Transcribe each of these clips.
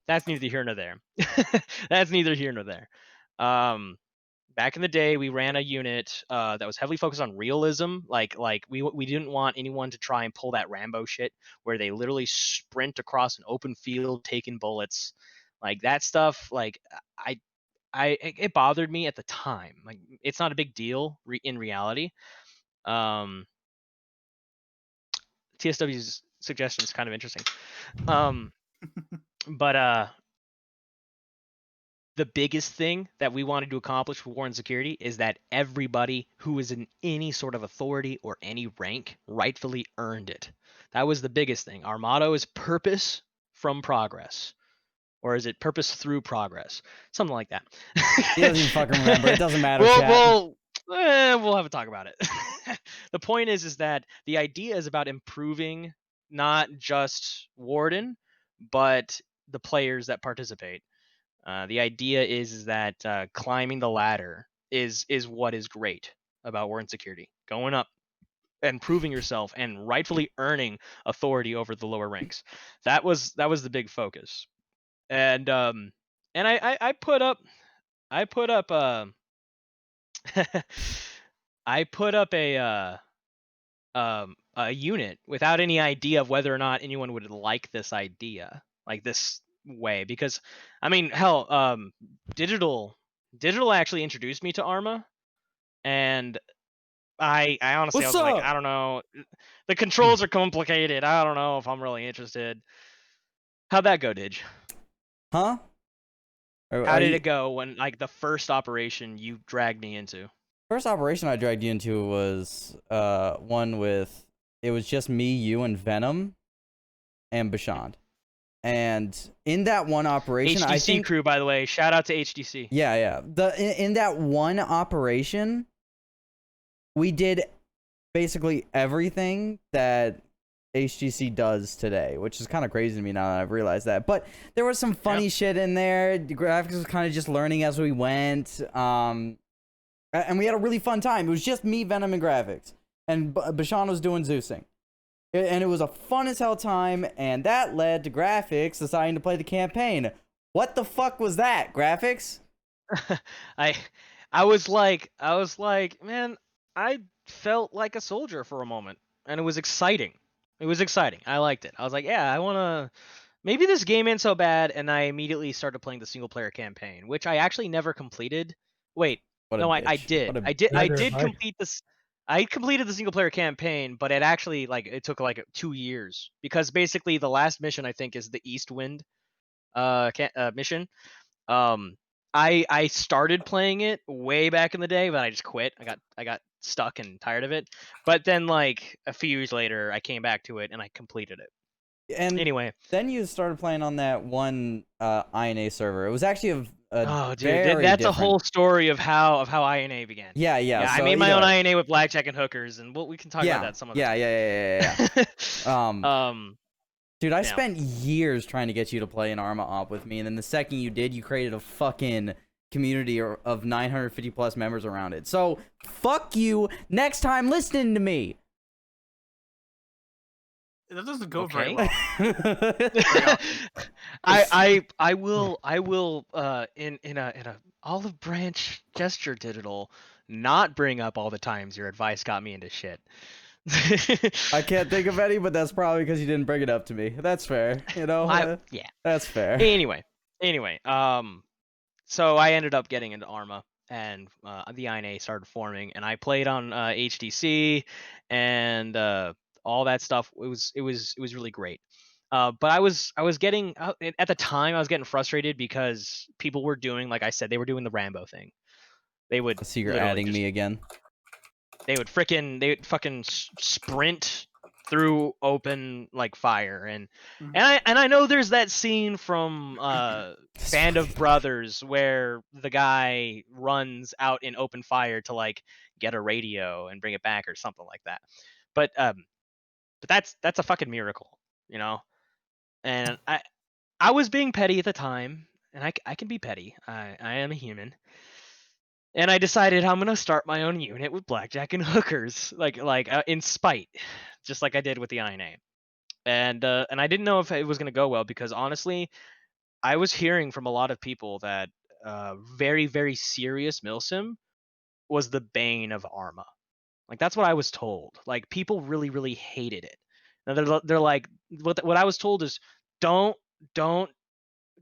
that's neither here nor there. That's neither here nor there. Um, Back in the day, we ran a unit that was heavily focused on realism. Like we didn't want anyone to try and pull that Rambo shit where they literally sprint across an open field taking bullets. Like that stuff. Like it bothered me at the time. Like it's not a big deal in reality. Um, TSW's suggestion is kind of interesting. But the biggest thing that we wanted to accomplish with Warden Security is that everybody who is in any sort of authority or any rank rightfully earned it. That was the biggest thing. Our motto is purpose from progress. Or is it purpose through progress? Something like that. He doesn't even fucking remember. It doesn't matter, We'll, chat. we'll have a talk about it. The point is that the idea is about improving not just Warden, but the players that participate. The idea is that climbing the ladder is what is great about Warden Security. Going up and proving yourself and rightfully earning authority over the lower ranks. That was the big focus. And I put up I put up I put up a unit without any idea of whether or not anyone would like this idea, like this way, because I mean, hell, digital actually introduced me to Arma, and I honestly I What's was like, up? I don't know, the controls are complicated. I don't know if I'm really interested. How'd that go, Dig? Huh? How did it go when like the first operation you dragged me into? First operation I dragged you into was one with, it was just me, you, and Venom and Bashand. And in that one operation, HDC I think crew, by the way, shout out to HDC. yeah. In that one operation, we did basically everything that HGC does today, which is kind of crazy to me now that I've realized that. But there was some funny shit in there. The graphics was kind of just learning as we went. And we had a really fun time. It was just me, Venom, and graphics. And Bashan was doing Zeusing. And it was a fun as hell time, and that led to graphics deciding to play the campaign. What the fuck was that, graphics? I was like, man, I felt like a soldier for a moment, and it was exciting. It was exciting. I liked it. I was like, yeah, I want to. Maybe this game ain't so bad, and I immediately started playing the single player campaign, which I actually never completed. Wait, What a no, I bitch. did. What a I bitch. did complete this. I completed the single player campaign, but it actually like it took like 2 years because basically the last mission I think is the East Wind mission. Um, I started playing it way back in the day, but I just quit. I got stuck and tired of it. But then like a few years later, I came back to it and I completed it. And Anyway, then you started playing on that one INA server. It was actually a oh dude, very that's a different. whole story of how INA began. Yeah. Yeah, I So made my either own way. INA with blackjack and hookers, and we can talk about that some other time. Yeah. Um, Dude, I yeah. spent years trying to get you to play an Arma op with me, and then the second you did, you created a fucking community of 950 plus members around it. So, fuck you. Next time, listen to me. That doesn't go Okay. very well. I will in a olive branch gesture digital not bring up all the times your advice got me into shit. I can't think of any, but that's probably because you didn't bring it up to me. That's fair. You know? Yeah. That's fair. Anyway, so I ended up getting into Arma, and the INA started forming, and I played on HDC and all that stuff. It was really great. But I was getting at the time I was getting frustrated because people were doing, like I said, they were doing the Rambo thing. They would So you're literally adding me again. they would fucking sprint through open like fire, and I know there's that scene from Band of Brothers where the guy runs out in open fire to like get a radio and bring it back or something like that. But that's a fucking miracle, you know. And I was being petty at the time, and I can be petty. I am a human. And I decided I'm gonna start my own unit with blackjack and hookers, like in spite, just like I did with the INA. And I didn't know if it was gonna go well because honestly, I was hearing from a lot of people that very, very serious milsim was the bane of Arma. Like that's what I was told. Like people really, really hated it. And they're like, what I was told is, don't, don't,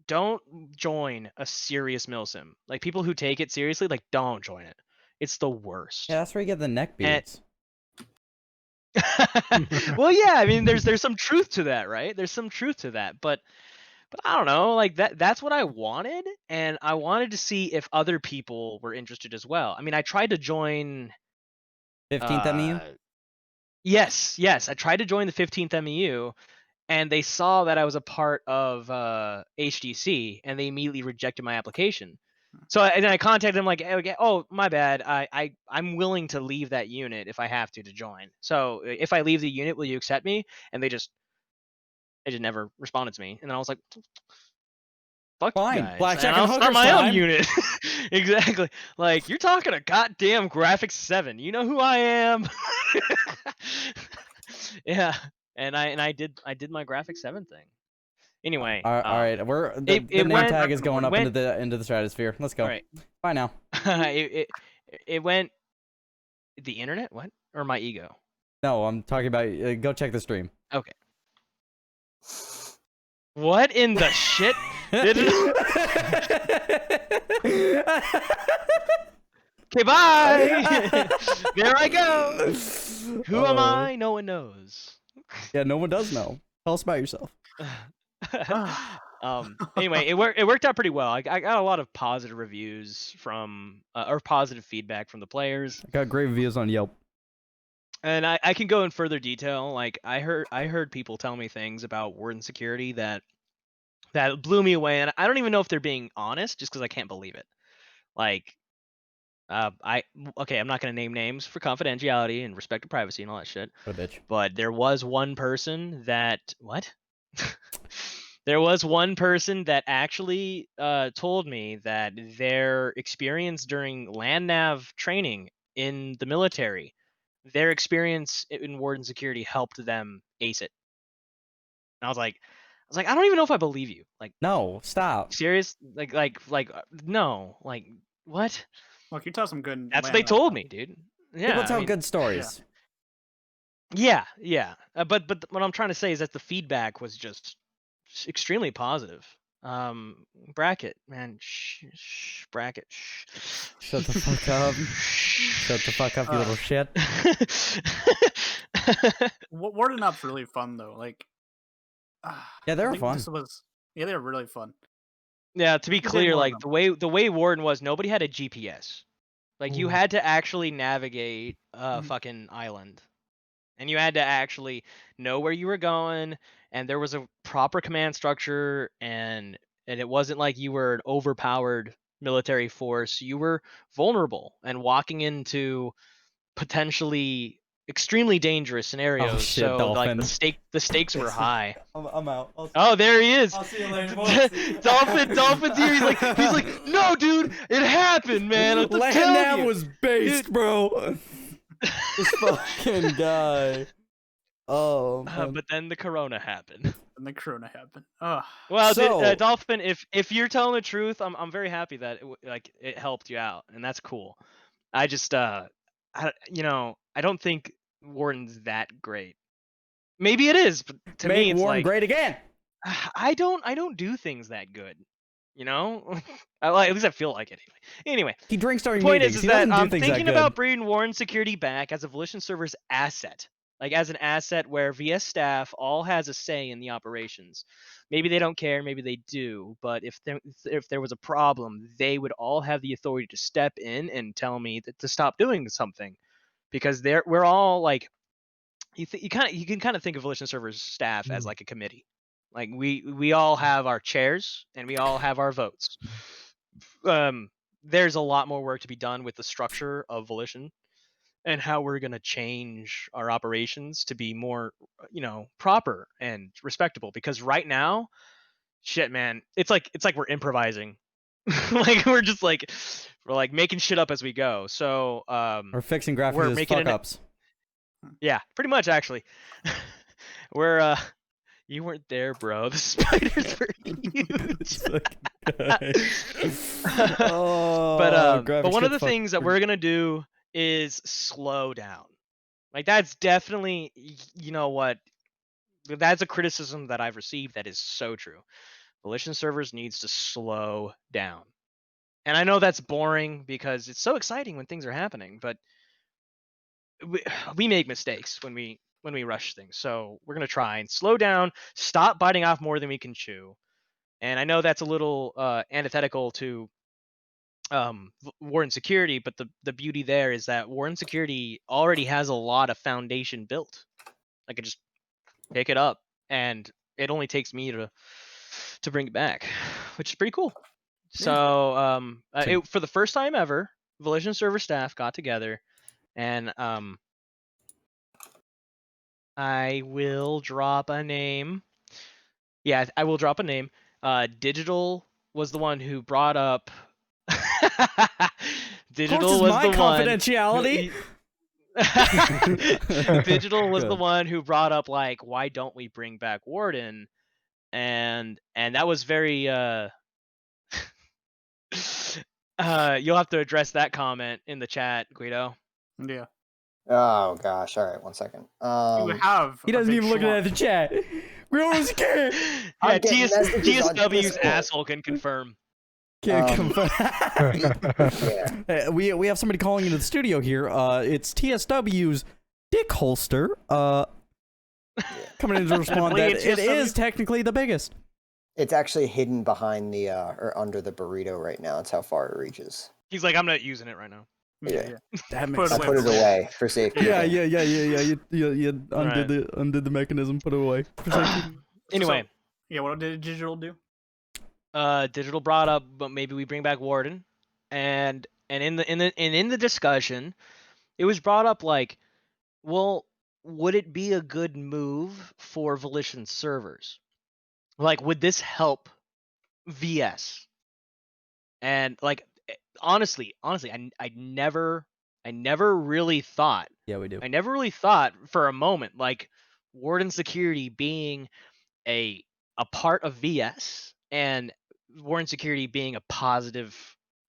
don't join a serious milsim. Like people who take it seriously, like don't join it. It's the worst. Yeah, that's where you get the neck And beards. well, yeah, I mean, there's some truth to that, right? There's some truth to that, but I don't know, like that's what I wanted, and I wanted to see if other people were interested as well. I mean, I tried to join. 15th MU? Yes, I tried to join the 15th MEU, and they saw that I was a part of HDC, and they immediately rejected my application. So and then I contacted them like, "Hey, okay, oh my bad, I'm willing to leave that unit if I have to join. So if I leave the unit, will you accept me?" And they just never responded to me. And then I was like, "Fuck you Fine. guys," and Blackjack and I'll start hookers my own time. unit. Exactly. Like you're talking a goddamn graphics 7. You know who I am. Yeah, and I did my graphics 7 thing. Anyway, All right. We're the it name went tag is going up went into the stratosphere. Let's all go. right. Bye now. It went the internet, what? Or my ego? No, I'm talking about. Go check the stream. Okay. What in the shit? Okay, bye. There I go. Who am I? No one knows. Yeah, no one does know. Tell us about yourself. Anyway, it worked out pretty well. I got a lot of positive reviews from or positive feedback from the players. I got great reviews on Yelp. And I can go in further detail. Like I heard people tell me things about Warden Security that blew me away, and I don't even know if they're being honest, just because I can't believe it. Like, okay, I'm not gonna name names for confidentiality and respect to privacy and all that shit. What a bitch. But there was one person that what? There was one person that actually told me that their experience during land nav training in the military, their experience in Warden Security helped them ace it. And I don't even know if I believe you. Like, No, stop. serious? No. Like, what? Look, you tell some good. That's what they told me, dude. Yeah, People I tell mean, good stories. yeah. But what I'm trying to say is that the feedback was just extremely positive. Bracket, man, bracket. Shut the fuck up. Shut the fuck up, you little shit. Warden Up's really fun though. Like, Yeah, they were fun. Yeah, they were really fun. Yeah, to be clear, like them. the way Warden was, nobody had a GPS. Like you had to actually navigate a fucking island. And you had to actually know where you were going, and there was a proper command structure, and it wasn't like you were an overpowered military force. You were vulnerable and walking into potentially extremely dangerous scenarios. Oh shit, so Dolphin. like the stakes were high. I'm out. Oh, there he is. I'll see you later. Dolphin's here. He's like, no, dude, it happened, man. I'm Land telling nav you. was based, Dude. bro. This fucking guy. Oh, man. But then the corona happened. And the corona happened. Oh. Well, So- Dolphin, if you're telling the truth, I'm very happy that it helped you out, and that's cool. I just I don't think Warden's that great. Maybe it is, but to me it's Warden like great again. I don't do things that good. You know, at least I feel like it anyway. He drinks during The point meetings. is He that doesn't do I'm things that thinking good. about bringing Warden Security back as a Volition server's asset. Like as an asset where VS staff all has a say in the operations. Maybe they don't care, maybe they do, but if there was a problem, they would all have the authority to step in and tell me to stop doing something, because we're all like, you can kind of think of Volition servers staff as like a committee. Like we all have our chairs and we all have our votes. There's a lot more work to be done with the structure of Volition and how we're going to change our operations to be more, proper and respectable, because right now, shit, man, it's like we're improvising. Like we're making shit up as we go. So We're fixing graphics we're as making fuck ups. yeah, pretty much actually. We're You weren't there, bro. The spiders were huge. But one of the things that we're gonna do is slow down. Like that's definitely, you know what? That's a criticism that I've received that is so true. Volition servers needs to slow down. And I know that's boring because it's so exciting when things are happening, but we make mistakes when we rush things. So we're gonna try and slow down, stop biting off more than we can chew. And I know that's a little antithetical to Warden Security, but the beauty there is that Warden Security already has a lot of foundation built. I could just pick it up, and it only takes me to bring it back, which is pretty cool. So for the first time ever, Volition server staff got together, and I will drop a name. Yeah, I will drop a name. Digital was the one who brought up. Digital was the confidentiality. Digital was the one who brought up like, why don't we bring back Warden? And that was very you'll have to address that comment in the chat, Guido. Yeah. Oh gosh! All right, 1 second. You have. He doesn't even look at the chat. Warden Security. Yeah, getting messages on TSW's Discord. asshole can confirm. Can't confirm. Yeah. We have somebody calling into the studio here. It's TSW's dick holster. Coming in to respond that it is technically the biggest. It's actually hidden behind the or under the burrito right now. That's how far it reaches. He's like, I'm not using it right now. Yeah. That Put makes it I put it away for safety. Yeah. You undid Right. undid the mechanism. Put it away. For safety. Anyway, Yeah, what did Digital do? Digital brought up, but maybe we bring back Warden, and in the discussion, it was brought up like, well, would it be a good move for Volition servers? Like, would this help VS? And like, honestly, I never really thought. Yeah, we do. I never really thought for a moment like Warden Security being a part of VS and Warden Security being a positive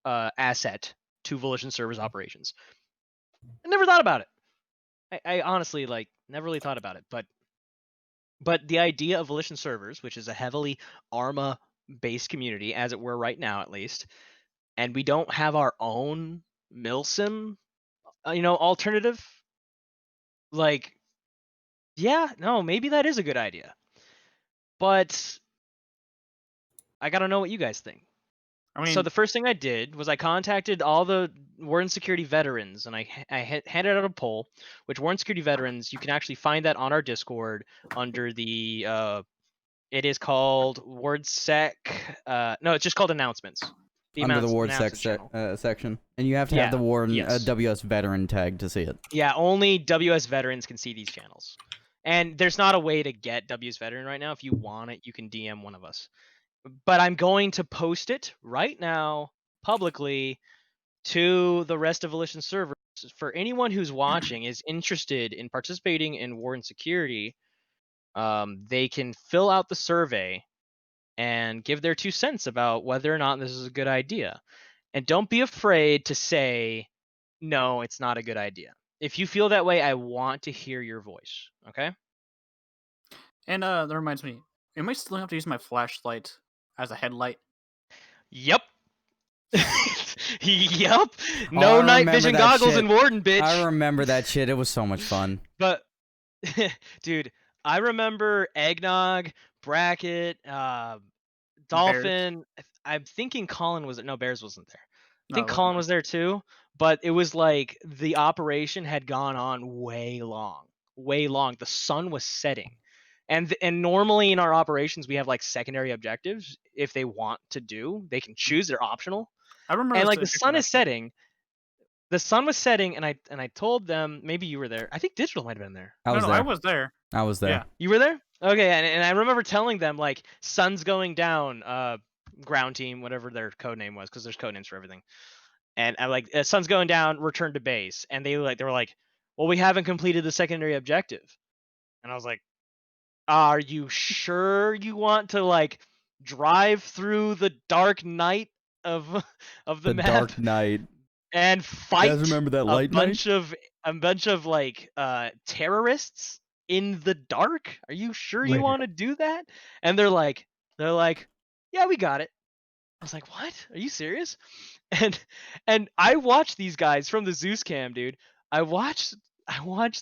asset to Volition servers operations. I never thought about it. I honestly like never really thought about it, but the idea of Volition servers, which is a heavily Arma based community, as it were right now at least, and we don't have our own milsim, alternative. Like, yeah, no, maybe that is a good idea, but I gotta know what you guys think. I mean, So the first thing I did was I contacted all the Warden Security veterans, and I handed out a poll. Which Warden Security veterans, you can actually find that on our Discord under the it is called WardSec. No, it's just called announcements. Under the announcement WardSec channel. section, and you have to have the Warden yes. WS veteran tag to see it. Yeah, only WS veterans can see these channels, and there's not a way to get WS veteran right now. If you want it, you can DM one of us. But I'm going to post it right now publicly to the rest of Volition servers. For anyone who's watching is interested in participating in Warden Security, they can fill out the survey and give their 2 cents about whether or not this is a good idea. And don't be afraid to say, no, it's not a good idea. If you feel that way, I want to hear your voice. Okay? and that reminds me, am I still have to use my flashlight as a headlight? Yep. Yep. No night vision goggles in Warden, bitch. I remember that shit. It was so much fun. But, dude, I remember Eggnog, Bracket, Dolphin. I'm thinking Colin was there. No, Bears wasn't there. I think Colin was there too. But it was like the operation had gone on way long. The sun was setting. And normally in our operations, we have like secondary objectives. If they want to do, they can choose. They're optional. I remember. And like the sun is setting. The sun was setting, and I told them, maybe you were there. I think Digital might have been there. I was there. I was there. Yeah. You were there? Okay, and I remember telling them like sun's going down, ground team, whatever their code name was, because there's code names for everything. And I like sun's going down, return to base. And they were like, well, we haven't completed the secondary objective. And I was like, Are you sure you want to like drive through the dark night of of the The map Dark Knight. and fight remember that a light night? bunch of like terrorists in the dark? Are you sure you Later. want to do that? And they're like, yeah, we got it. I was like, what? Are you serious? And I watched these guys from the Zeus cam, dude. I watched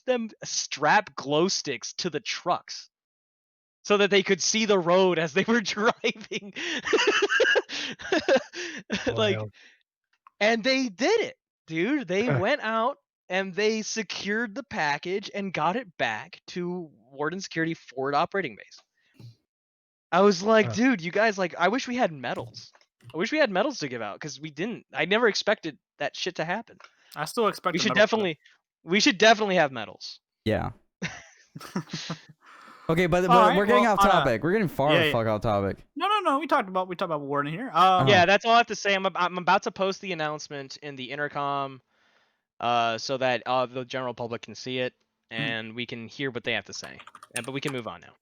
them strap glow sticks to the trucks so that they could see the road as they were driving. Like, Wild. and they did it, dude. They went out and they secured the package and got it back to Warden Security Forward Operating Base. I was like, dude, you guys, like, I wish we had medals. I wish we had medals to give out because we didn't. I never expected that shit to happen. I still expect We a should medal for that. we should definitely have medals. Yeah. Okay, but Alright, we're getting well, off on a- topic. We're getting far Yeah, the fuck off topic. No. We talked about Warden here. Yeah, that's all I have to say. I'm about to post the announcement in the intercom, so that the general public can see it and we can hear what they have to say. But we can move on now.